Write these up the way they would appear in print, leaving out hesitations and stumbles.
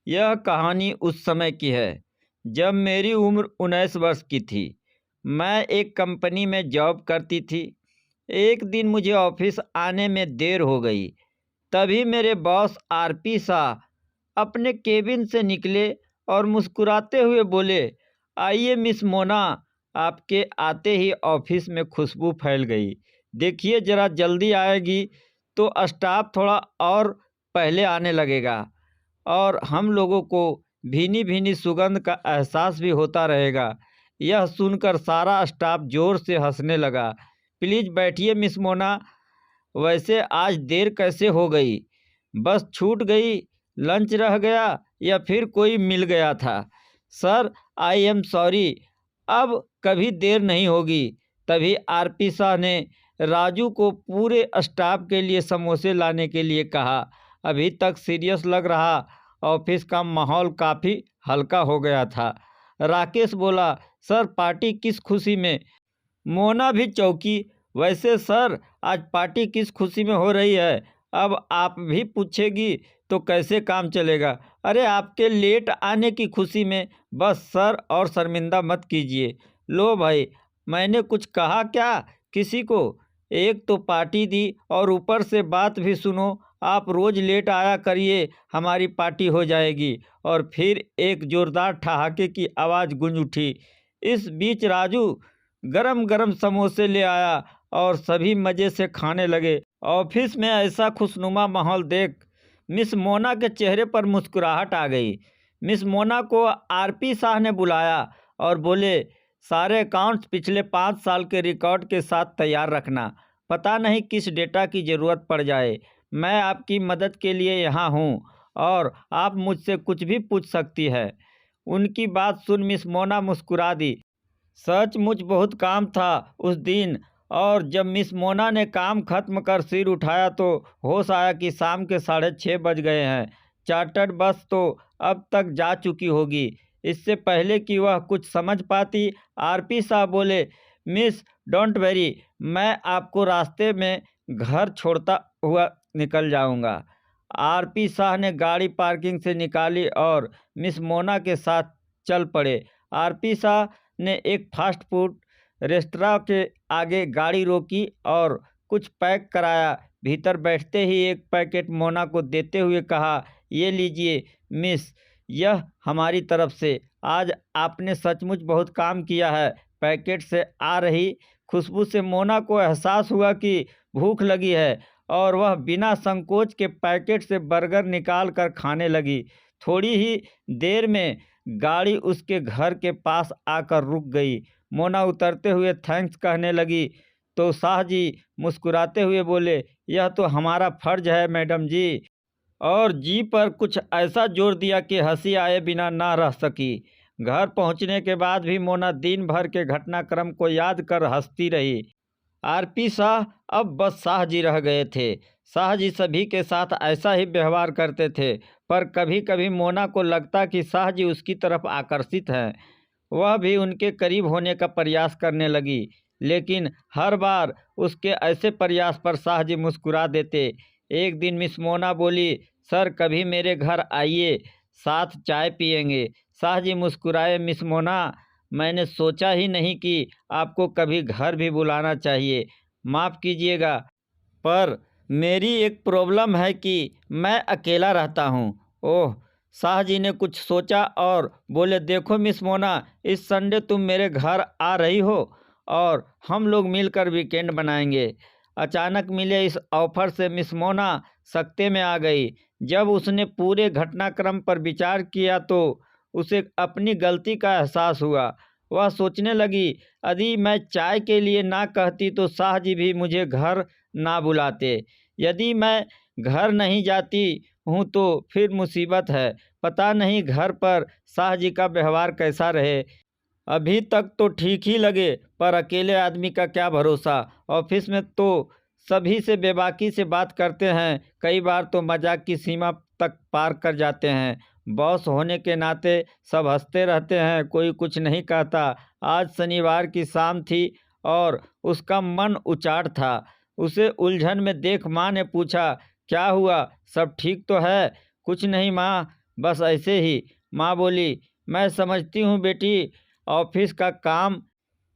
यह कहानी उस समय की है जब मेरी उम्र 19 वर्ष की थी। मैं एक कंपनी में जॉब करती थी। एक दिन मुझे ऑफिस आने में देर हो गई। तभी मेरे बॉस आरपी शाह अपने केबिन से निकले और मुस्कुराते हुए बोले, आइए मिस मोना। आपके आते ही ऑफिस में खुशबू फैल गई। देखिए ज़रा जल्दी आएगी तो स्टाफ थोड़ा और पहले आने लगेगा और हम लोगों को भीनी भीनी सुगंध का एहसास भी होता रहेगा। यह सुनकर सारा स्टाफ जोर से हंसने लगा। प्लीज़ बैठिए मिस मोना। वैसे आज देर कैसे हो गई? बस छूट गई, लंच रह गया या फिर कोई मिल गया था? Sir, I am sorry. अब कभी देर नहीं होगी। तभी आरपी शाह ने राजू को पूरे स्टाफ के लिए समोसे लाने के लिए कहा। अभी तक सीरियस लग रहा ऑफिस का माहौल काफ़ी हल्का हो गया था। राकेश बोला, सर पार्टी किस खुशी में? मोना भी चौंकी। वैसे सर, आज पार्टी किस खुशी में हो रही है? अब आप भी पूछेगी तो कैसे काम चलेगा? अरे आपके लेट आने की खुशी में। बस सर, और शर्मिंदा मत कीजिए। लो भाई, मैंने कुछ कहा क्या किसी को? एक तो पार्टी दी और ऊपर से बात भी सुनो। आप रोज़ लेट आया करिए, हमारी पार्टी हो जाएगी। और फिर एक ज़ोरदार ठहाके की आवाज़ गूंज उठी। इस बीच राजू गरम गरम समोसे ले आया और सभी मज़े से खाने लगे। ऑफिस में ऐसा खुशनुमा माहौल देख मिस मोना के चेहरे पर मुस्कुराहट आ गई। मिस मोना को आरपी शाह ने बुलाया और बोले, सारे अकाउंट्स पिछले 5 साल के रिकॉर्ड के साथ तैयार रखना। पता नहीं किस डेटा की ज़रूरत पड़ जाए। मैं आपकी मदद के लिए यहाँ हूँ और आप मुझसे कुछ भी पूछ सकती है। उनकी बात सुन मिस मोना मुस्कुरा दी। सचमुच बहुत काम था उस दिन। और जब मिस मोना ने काम खत्म कर सिर उठाया तो होश आया कि शाम के 6:30 बज गए हैं। चार्टर्ड बस तो अब तक जा चुकी होगी। इससे पहले कि वह कुछ समझ पाती, आरपी साहब बोले, मिस डोंट वेरी, मैं आपको रास्ते में घर छोड़ता हुआ निकल जाऊंगा। आरपी शाह ने गाड़ी पार्किंग से निकाली और मिस मोना के साथ चल पड़े। आरपी शाह ने एक फास्ट फूड रेस्तरां के आगे गाड़ी रोकी और कुछ पैक कराया। भीतर बैठते ही एक पैकेट मोना को देते हुए कहा, ये लीजिए मिस, यह हमारी तरफ से। आज आपने सचमुच बहुत काम किया है। पैकेट से आ रही खुशबू से मोना को एहसास हुआ कि भूख लगी है और वह बिना संकोच के पैकेट से बर्गर निकाल कर खाने लगी। थोड़ी ही देर में गाड़ी उसके घर के पास आकर रुक गई। मोना उतरते हुए थैंक्स कहने लगी तो शाह जी मुस्कुराते हुए बोले, यह तो हमारा फर्ज है मैडम जी। और जी पर कुछ ऐसा जोर दिया कि हंसी आए बिना ना रह सकी। घर पहुंचने के बाद भी मोना दिन भर के घटनाक्रम को याद कर हंसती रही। आरपी शाह अब बस शाह जी रह गए थे। शाह जी सभी के साथ ऐसा ही व्यवहार करते थे, पर कभी कभी मोना को लगता कि शाह जी उसकी तरफ आकर्षित हैं। वह भी उनके करीब होने का प्रयास करने लगी, लेकिन हर बार उसके ऐसे प्रयास पर शाह जी मुस्कुरा देते। एक दिन मिस मोना बोली, सर कभी मेरे घर आइए, साथ चाय पियेंगे। शाह जी मुस्कुराए, मिस मोना, मैंने सोचा ही नहीं कि आपको कभी घर भी बुलाना चाहिए। माफ़ कीजिएगा, पर मेरी एक प्रॉब्लम है कि मैं अकेला रहता हूँ। ओह, शाह जी ने कुछ सोचा और बोले, देखो मिस मोना, इस संडे तुम मेरे घर आ रही हो और हम लोग मिलकर वीकेंड बनाएंगे। अचानक मिले इस ऑफर से मिस मोना सकते में आ गई। जब उसने पूरे घटनाक्रम पर विचार किया तो उसे अपनी गलती का एहसास हुआ। वह सोचने लगी, यदि मैं चाय के लिए ना कहती तो शाह जी भी मुझे घर ना बुलाते। यदि मैं घर नहीं जाती हूँ तो फिर मुसीबत है। पता नहीं घर पर शाह जी का व्यवहार कैसा रहे। अभी तक तो ठीक ही लगे, पर अकेले आदमी का क्या भरोसा। ऑफिस में तो सभी से बेबाकी से बात करते हैं, कई बार तो मजाक की सीमा तक पार कर जाते हैं। बॉस होने के नाते सब हंसते रहते हैं, कोई कुछ नहीं कहता। आज शनिवार की शाम थी और उसका मन उचाट था। उसे उलझन में देख माँ ने पूछा, क्या हुआ, सब ठीक तो है? कुछ नहीं माँ, बस ऐसे ही। माँ बोली, मैं समझती हूँ बेटी, ऑफिस का काम,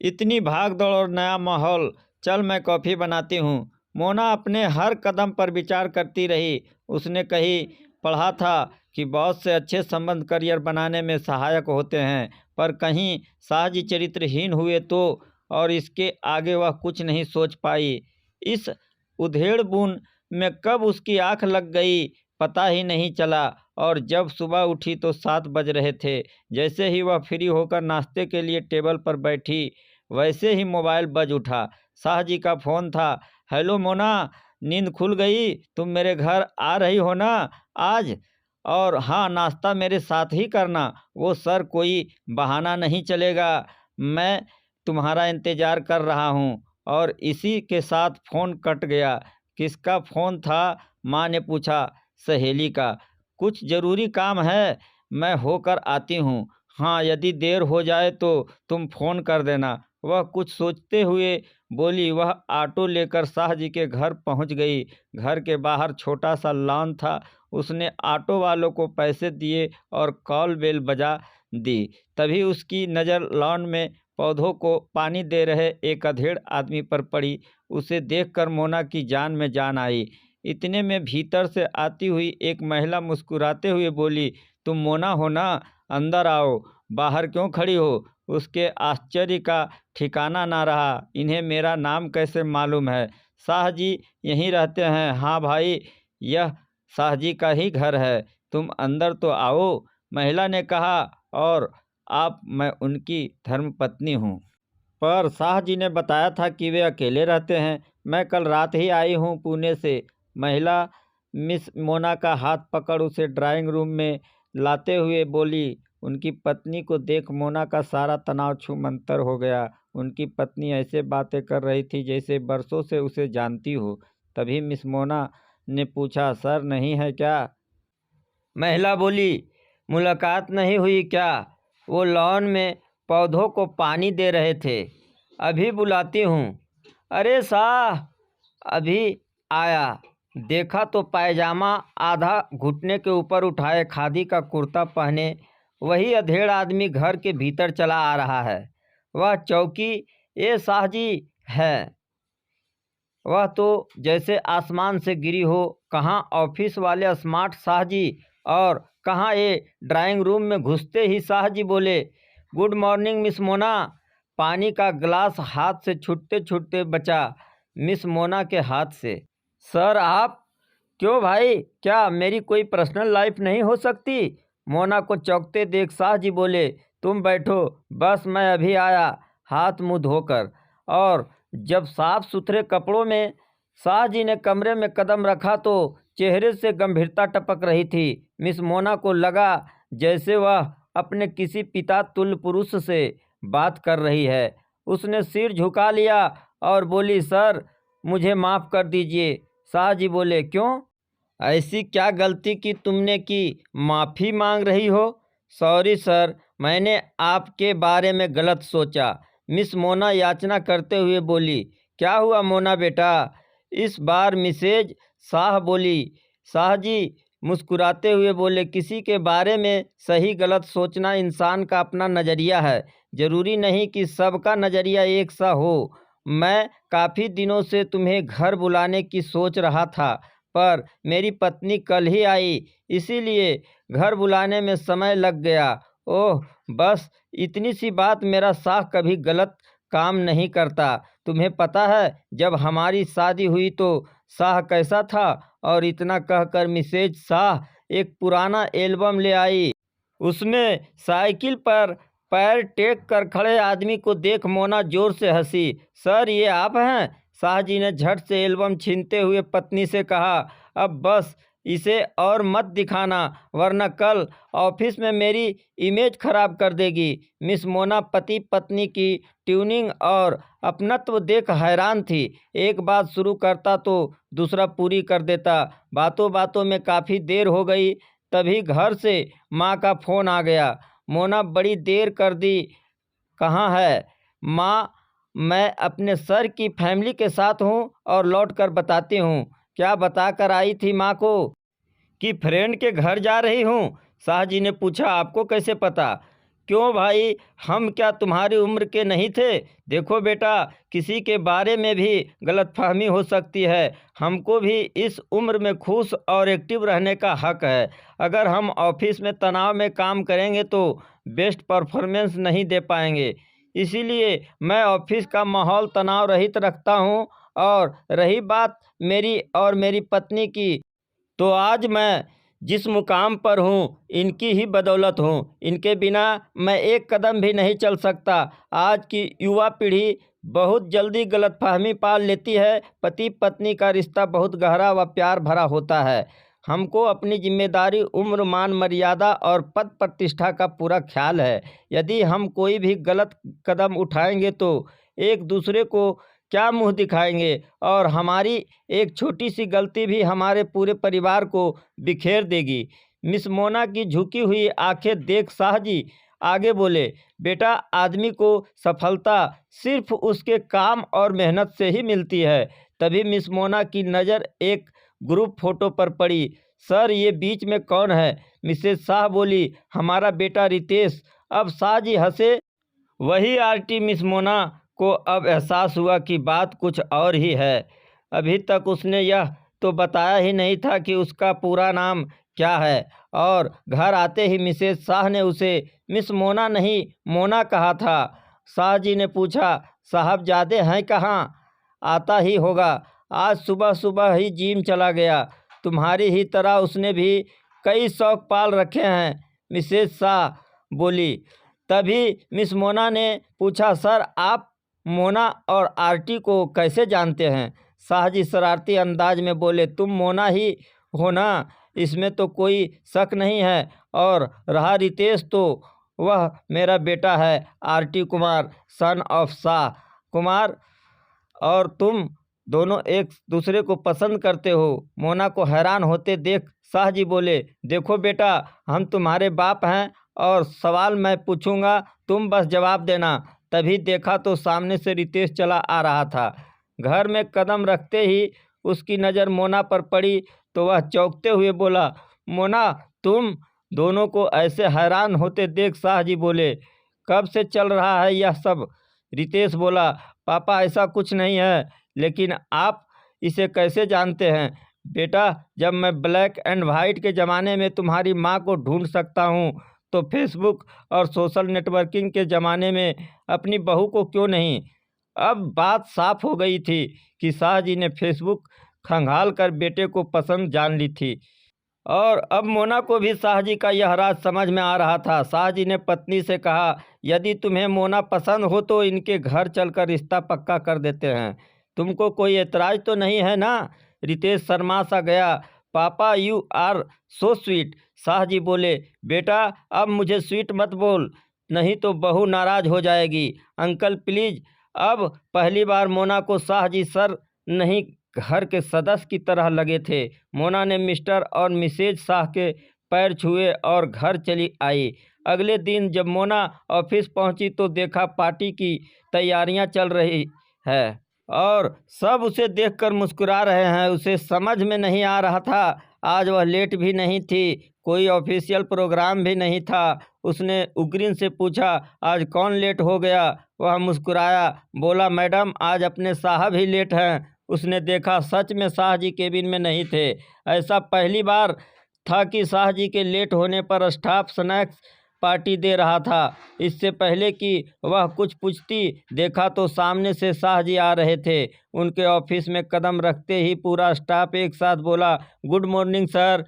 इतनी भाग दौड़ और नया माहौल, चल मैं कॉफ़ी बनाती हूँ। मोना अपने हर कदम पर विचार करती रही। उसने कहीं पढ़ा था कि बहुत से अच्छे संबंध करियर बनाने में सहायक होते हैं, पर कहीं साहजी चरित्रहीन हुए तो, और इसके आगे वह कुछ नहीं सोच पाई। इस उधेड़ बुन में कब उसकी आंख लग गई पता ही नहीं चला, और जब सुबह उठी तो 7 बज रहे थे। जैसे ही वह फ्री होकर नाश्ते के लिए टेबल पर बैठी, वैसे ही मोबाइल बज उठा। शाहजी का फ़ोन था। हेलो मोना, नींद खुल गई? तुम मेरे घर आ रही हो ना आज? और हाँ, नाश्ता मेरे साथ ही करना। वो सर, कोई बहाना नहीं चलेगा, मैं तुम्हारा इंतज़ार कर रहा हूँ। और इसी के साथ फ़ोन कट गया। किसका फ़ोन था? माँ ने पूछा। सहेली का। कुछ ज़रूरी काम है, मैं होकर आती हूँ। हाँ, यदि देर हो जाए तो तुम फ़ोन कर देना। वह कुछ सोचते हुए बोली। वह ऑटो लेकर शाहजी के घर पहुंच गई। घर के बाहर छोटा सा लॉन था। उसने ऑटो वालों को पैसे दिए और कॉल बेल बजा दी। तभी उसकी नज़र लॉन में पौधों को पानी दे रहे एक अधेड़ आदमी पर पड़ी। उसे देखकर मोना की जान में जान आई। इतने में भीतर से आती हुई एक महिला मुस्कुराते हुए बोली, तुम मोना हो ना? अंदर आओ, बाहर क्यों खड़ी हो? उसके आश्चर्य का ठिकाना ना रहा। इन्हें मेरा नाम कैसे मालूम है? शाहजी यहीं रहते हैं। हाँ भाई, यह शाहजी का ही घर है। तुम अंदर तो आओ, महिला ने कहा। और आप, मैं उनकी धर्मपत्नी हूँ। पर शाहजी ने बताया था कि वे अकेले रहते हैं। मैं कल रात ही आई हूँ पुणे से। महिला मिस मोना का हाथ पकड़ उसे ड्राइंग रूम में लाते हुए बोली। उनकी पत्नी को देख मोना का सारा तनाव छूमंतर हो गया। उनकी पत्नी ऐसे बातें कर रही थी जैसे बरसों से उसे जानती हो। तभी मिस मोना ने पूछा, सर नहीं है क्या? महिला बोली, मुलाकात नहीं हुई क्या? वो लॉन में पौधों को पानी दे रहे थे। अभी बुलाती हूँ। अरे साह, अभी आया। देखा तो पायजामा आधा घुटने के ऊपर उठाए, खादी का कुर्ता पहने वही अधेड़ आदमी घर के भीतर चला आ रहा है। वह चौकी ये साहजी है। वह तो जैसे आसमान से गिरी हो। कहाँ ऑफिस वाले स्मार्ट साहजी, और कहाँ ये ड्राइंग रूम में घुसते ही साहजी बोले, गुड मॉर्निंग मिस मोना। पानी का ग्लास हाथ से छूटते छूटते बचा मिस मोना के हाथ से। सर आप? क्यों भाई, क्या मेरी कोई पर्सनल लाइफ नहीं हो सकती? मोना को चौंकते देख साहजी बोले, तुम बैठो, बस मैं अभी आया, हाथ मुंह धोकर। और जब साफ सुथरे कपड़ों में शाहजी ने कमरे में कदम रखा तो चेहरे से गंभीरता टपक रही थी। मिस मोना को लगा जैसे वह अपने किसी पिता तुल्य पुरुष से बात कर रही है। उसने सिर झुका लिया और बोली, सर मुझे माफ़ कर दीजिए। शाहजी बोले, क्यों? ऐसी क्या गलती की तुमने कि माफ़ी मांग रही हो? सॉरी सर, मैंने आपके बारे में गलत सोचा। मिस मोना याचना करते हुए बोली। क्या हुआ मोना बेटा? इस बार मिसेज शाह बोली। शाहजी मुस्कुराते हुए बोले, किसी के बारे में सही गलत सोचना इंसान का अपना नज़रिया है। ज़रूरी नहीं कि सबका नज़रिया एक सा हो। मैं काफ़ी दिनों से तुम्हें घर बुलाने की सोच रहा था, पर मेरी पत्नी कल ही आई, इसीलिए घर बुलाने में समय लग गया। ओह, बस इतनी सी बात। मेरा शाह कभी गलत काम नहीं करता। तुम्हें पता है जब हमारी शादी हुई तो शाह कैसा था? और इतना कहकर मिसेज शाह एक पुराना एल्बम ले आई। उसमें साइकिल पर पैर टेक कर खड़े आदमी को देख मोना जोर से हंसी। सर ये आप हैं? शाहजी ने झट से एल्बम छीनते हुए पत्नी से कहा, अब बस इसे और मत दिखाना, वरना कल ऑफिस में मेरी इमेज खराब कर देगी। मिस मोना पति पत्नी की ट्यूनिंग और अपनत्व देख हैरान थी। एक बात शुरू करता तो दूसरा पूरी कर देता। बातों बातों में काफ़ी देर हो गई। तभी घर से माँ का फ़ोन आ गया। मोना, बड़ी देर कर दी, कहाँ है? माँ, मैं अपने सर की फैमिली के साथ हूँ और लौट कर बताती हूँ। क्या बता कर आई थी माँ को? कि फ्रेंड के घर जा रही हूँ। शाह जी ने पूछा, आपको कैसे पता? क्यों भाई, हम क्या तुम्हारी उम्र के नहीं थे? देखो बेटा, किसी के बारे में भी गलतफहमी हो सकती है। हमको भी इस उम्र में खुश और एक्टिव रहने का हक है। अगर हम ऑफिस में तनाव में काम करेंगे तो बेस्ट परफॉर्मेंस नहीं दे पाएंगे। इसीलिए मैं ऑफिस का माहौल तनाव रहित रखता हूँ। और रही बात मेरी और मेरी पत्नी की, तो आज मैं जिस मुकाम पर हूँ इनकी ही बदौलत हूँ। इनके बिना मैं एक कदम भी नहीं चल सकता। आज की युवा पीढ़ी बहुत जल्दी गलतफहमी पाल लेती है। पति पत्नी का रिश्ता बहुत गहरा व प्यार भरा होता है। हमको अपनी जिम्मेदारी, उम्र, मान मर्यादा और पद प्रतिष्ठा का पूरा ख्याल है। यदि हम कोई भी गलत कदम उठाएंगे तो एक दूसरे को क्या मुंह दिखाएंगे, और हमारी एक छोटी सी गलती भी हमारे पूरे परिवार को बिखेर देगी। मिस मोना की झुकी हुई आंखें देख शाह जी आगे बोले, बेटा, आदमी को सफलता सिर्फ उसके काम और मेहनत से ही मिलती है। तभी मिस मोना की नज़र एक ग्रुप फोटो पर पड़ी। सर, ये बीच में कौन है? मिसेज शाह बोली, हमारा बेटा रितेश। अब शाह जी हंसे। वही आरटी मिस मोना को अब एहसास हुआ कि बात कुछ और ही है। अभी तक उसने यह तो बताया ही नहीं था कि उसका पूरा नाम क्या है। और घर आते ही मिसेज शाह ने उसे मिस मोना नहीं, मोना कहा था। शाह जी ने पूछा, साहबजादे हैं कहाँ? आता ही होगा, आज सुबह सुबह ही जिम चला गया। तुम्हारी ही तरह उसने भी कई शौक पाल रखे हैं, मिसेज शाह बोली। तभी मिस मोना ने पूछा, सर, आप मोना और आरटी को कैसे जानते हैं? शाह जी शरारती अंदाज में बोले, तुम मोना ही हो ना, इसमें तो कोई शक नहीं है। और रहा रितेश, तो वह मेरा बेटा है, RT Kumar, son of Shah Kumar. और तुम दोनों एक दूसरे को पसंद करते हो। मोना को हैरान होते देख शाह जी बोले, देखो बेटा, हम तुम्हारे बाप हैं और सवाल मैं पूछूंगा, तुम बस जवाब देना। तभी देखा तो सामने से रितेश चला आ रहा था। घर में कदम रखते ही उसकी नज़र मोना पर पड़ी तो वह चौंकते हुए बोला, मोना, तुम दोनों को ऐसे हैरान होते देख शाह जी बोले, कब से चल रहा है यह सब? रितेश बोला, पापा, ऐसा कुछ नहीं है, लेकिन आप इसे कैसे जानते हैं? बेटा, जब मैं ब्लैक एंड वाइट के ज़माने में तुम्हारी माँ को ढूंढ सकता हूँ तो फेसबुक और सोशल नेटवर्किंग के ज़माने में अपनी बहू को क्यों नहीं? अब बात साफ हो गई थी कि शाह जी ने फेसबुक खंगाल कर बेटे को पसंद जान ली थी। और अब मोना को भी शाह जी का यह राज समझ में आ रहा था। शाह जी ने पत्नी से कहा, यदि तुम्हें मोना पसंद हो तो इनके घर चलकर रिश्ता पक्का कर देते हैं। तुमको कोई एतराज़ तो नहीं है ना? रितेश शर्मा सा गया। पापा, you are so sweet. Shah ji बोले, बेटा, अब मुझे स्वीट मत बोल, नहीं तो बहू नाराज हो जाएगी। Uncle please. अब पहली बार मोना को शाह जी सर नहीं, घर के सदस्य की तरह लगे थे। मोना ने मिस्टर और मिसेज शाह के पैर छुए और घर चली आई। अगले दिन जब मोना ऑफिस पहुंची तो देखा पार्टी की तैयारियां चल रही है और सब उसे देखकर मुस्कुरा रहे हैं। उसे समझ में नहीं आ रहा था, आज वह लेट भी नहीं थी, कोई ऑफिशियल प्रोग्राम भी नहीं था। उसने उग्रीन से पूछा, आज कौन लेट हो गया? वह मुस्कुराया, बोला, मैडम, आज अपने साहब ही लेट हैं। उसने देखा सच में शाह जी केबिन में नहीं थे। ऐसा पहली बार था कि शाह जी के लेट होने पर स्टाफ स्नैक्स पार्टी दे रहा था। इससे पहले कि वह कुछ पूछती, देखा तो सामने से शाह जी आ रहे थे। उनके ऑफिस में कदम रखते ही पूरा स्टाफ एक साथ बोला, गुड मॉर्निंग सर।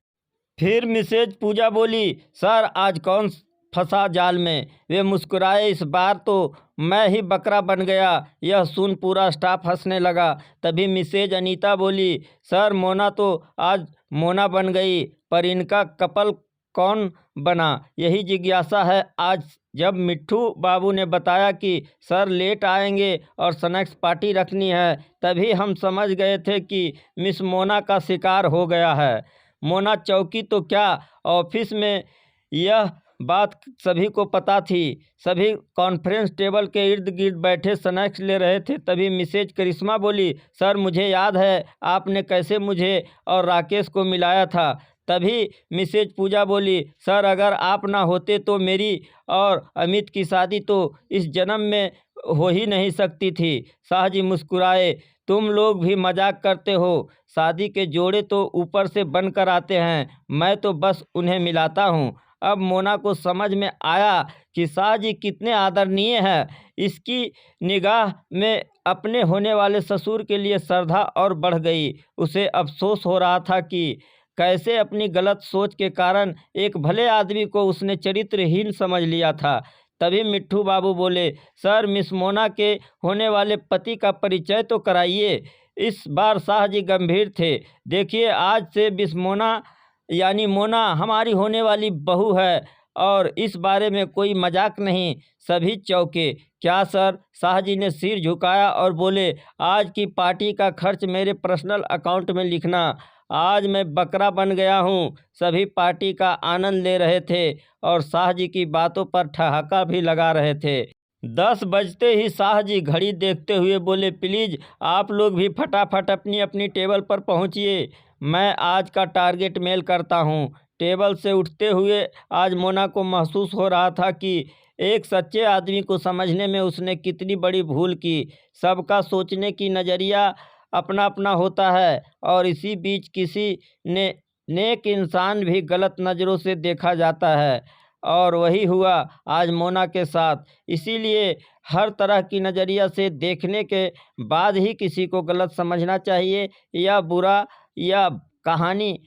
फिर मिसेज पूजा बोली, सर, आज कौन फंसा जाल में? वे मुस्कुराए, इस बार तो मैं ही बकरा बन गया। यह सुन पूरा स्टाफ हंसने लगा। तभी मिसेज अनीता बोली, सर, मोना तो आज मोना बन गई, पर इनका कपल कौन बना, यही जिज्ञासा है। आज जब मिट्ठू बाबू ने बताया कि सर लेट आएंगे और स्नैक्स पार्टी रखनी है, तभी हम समझ गए थे कि मिस मोना का शिकार हो गया है। मोना चौकी तो क्या, ऑफिस में यह बात सभी को पता थी। सभी कॉन्फ्रेंस टेबल के इर्द गिर्द बैठे स्नैक्स ले रहे थे। तभी मिसेज करिश्मा बोली, सर, मुझे याद है आपने कैसे मुझे और राकेश को मिलाया था। तभी मिसेज पूजा बोली, सर अगर आप ना होते तो मेरी और अमित की शादी तो इस जन्म में हो ही नहीं सकती थी। शाहजी मुस्कुराए, तुम लोग भी मजाक करते हो, शादी के जोड़े तो ऊपर से बनकर आते हैं, मैं तो बस उन्हें मिलाता हूँ। अब मोना को समझ में आया कि शाहजी कितने आदरणीय हैं। इसकी निगाह में अपने होने वाले ससुर के लिए श्रद्धा और बढ़ गई। उसे अफसोस हो रहा था कि कैसे अपनी गलत सोच के कारण एक भले आदमी को उसने चरित्रहीन समझ लिया था। तभी मिट्ठू बाबू बोले, सर मिस मोना के होने वाले पति का परिचय तो कराइए। इस बार शाहजी गंभीर थे। देखिए, आज से मिस मोना यानी मोना हमारी होने वाली बहू है और इस बारे में कोई मजाक नहीं। सभी चौंके। क्या सर? शाहजी ने सिर झुकाया और बोले, आज की पार्टी का खर्च मेरे पर्सनल अकाउंट में लिखना। आज मैं बकरा बन गया हूँ। सभी पार्टी का आनंद ले रहे थे और शाहजी की बातों पर ठहाका भी लगा रहे थे। 10 बजते ही शाहजी घड़ी देखते हुए बोले, प्लीज़ आप लोग भी फटाफट अपनी अपनी टेबल पर पहुँचिए, मैं आज का टारगेट मेल करता हूँ। टेबल से उठते हुए आज मोना को महसूस हो रहा था कि एक सच्चे आदमी को समझने में उसने कितनी बड़ी भूल की। सबका सोचने की नज़रिया अपना अपना होता है और इसी बीच किसी ने नेक इंसान भी गलत नज़रों से देखा जाता है और वही हुआ आज मोना के साथ। इसीलिए हर तरह की नज़रिया से देखने के बाद ही किसी को गलत समझना चाहिए। या बुरा या कहानी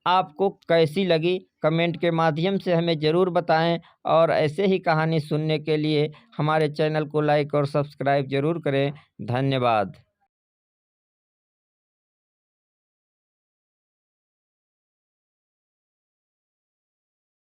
आपको कैसी लगी कमेंट के माध्यम से हमें ज़रूर बताएं और ऐसे ही कहानी सुनने के लिए हमारे चैनल को लाइक और सब्सक्राइब ज़रूर करें। धन्यवाद।